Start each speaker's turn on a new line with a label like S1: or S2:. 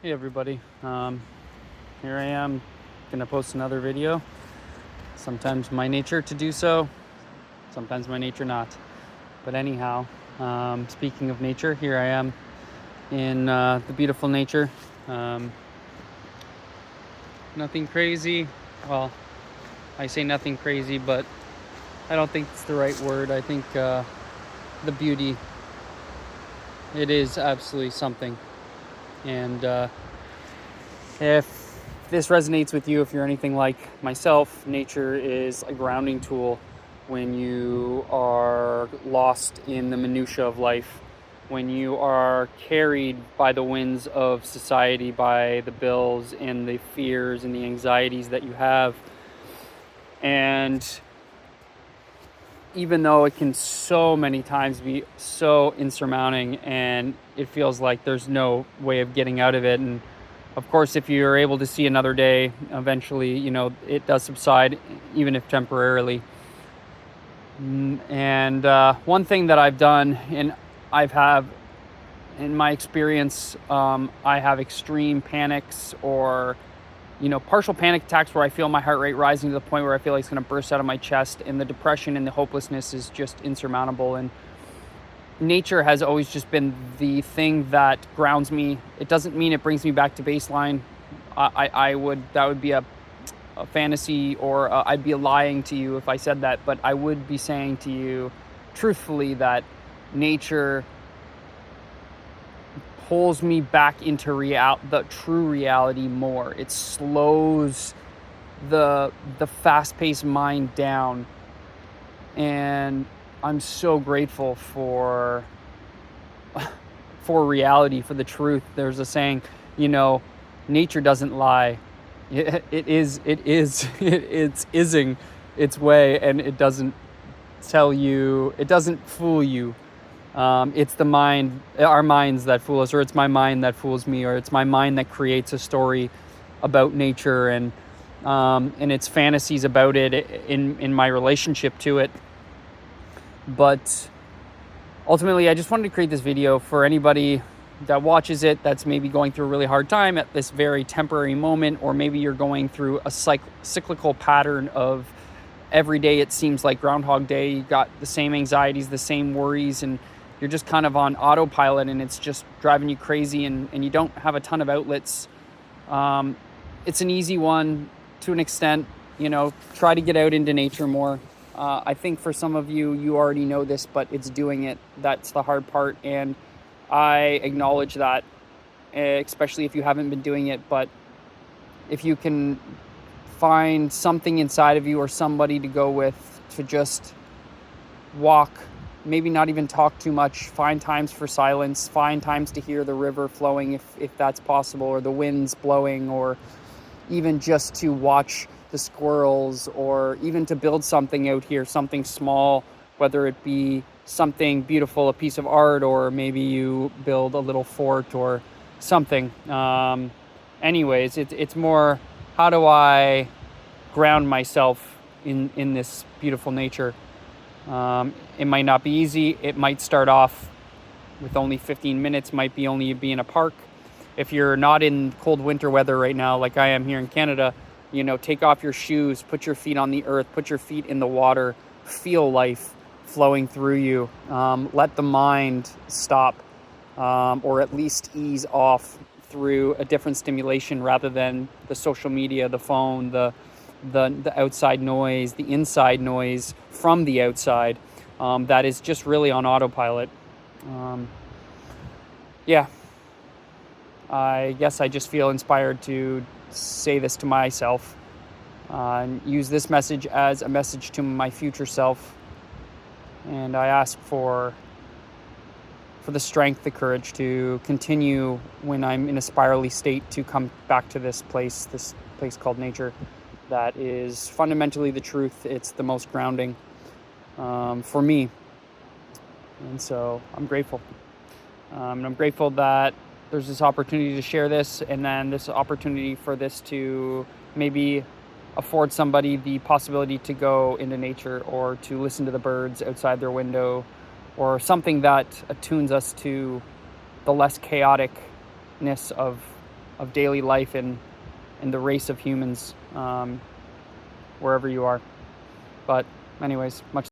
S1: Hey everybody, here I am gonna post another video. Sometimes my nature to do so, sometimes my nature not. But anyhow, speaking of nature, here I am in the beautiful nature. Nothing crazy. Well, I say nothing crazy, but I don't think it's the right word. I think the beauty, it is absolutely something. And if this resonates with you, if you're anything like myself, nature is a grounding tool when you are lost in the minutia of life, when you are carried by the winds of society, by the bills and the fears and the anxieties that you have. And even though it can so many times be so insurmounting and it feels like there's no way of getting out of it, and of course, if you're able to see another day, eventually, it does subside, even if temporarily. And one thing that I've done, and in my experience, I have extreme panics or, partial panic attacks where I feel my heart rate rising to the point where I feel like it's going to burst out of my chest, and the depression and the hopelessness is just insurmountable. And nature has always just been the thing that grounds me. It doesn't mean it brings me back to baseline. That would be a fantasy, or I'd be lying to you if I said that, but I would be saying to you truthfully that nature pulls me back into the true reality more. It slows the fast-paced mind down, and I'm so grateful for reality, for the truth. There's a saying, nature doesn't lie. It's ising its way, and it doesn't tell you, it doesn't fool you. It's our minds that fool us, or it's my mind that fools me, or it's my mind that creates a story about nature and its fantasies about it in my relationship to it. But ultimately, I just wanted to create this video for anybody that watches it that's maybe going through a really hard time at this very temporary moment, or maybe you're going through a cyclical pattern of every day it seems like Groundhog Day. You got the same anxieties, the same worries, and you're just kind of on autopilot, and it's just driving you crazy, and you don't have a ton of outlets. It's an easy one to an extent. Try to get out into nature more. I think for some of you already know this, but it's doing it. That's the hard part, and I acknowledge that, especially if you haven't been doing it. But if you can find something inside of you or somebody to go with, to just walk, maybe not even talk too much, find times for silence, find times to hear the river flowing if that's possible, or the winds blowing, or even just to watch the squirrels, or even to build something out here, something small, whether it be something beautiful, a piece of art, or maybe you build a little fort or something. Anyways, it's more, how do I ground myself in this beautiful nature? It might not be easy. It might start off with only 15 minutes, might be only be in a park. If you're not in cold winter weather right now, like I am here in Canada, take off your shoes, put your feet on the earth, put your feet in the water, feel life flowing through you. Let the mind stop, or at least ease off through a different stimulation rather than the social media, the phone, the outside noise, the inside noise from the outside, that is just really on autopilot. I guess I just feel inspired to say this to myself, and use this message as a message to my future self. And I ask for the strength, the courage to continue when I'm in a spirally state, to come back to this place called nature, that is fundamentally the truth. It's the most grounding for me. And so I'm grateful. And I'm grateful that there's this opportunity to share this, and then this opportunity for this to maybe afford somebody the possibility to go into nature, or to listen to the birds outside their window, or something that attunes us to the less chaoticness of of daily life in the race of humans, wherever you are. But anyways, much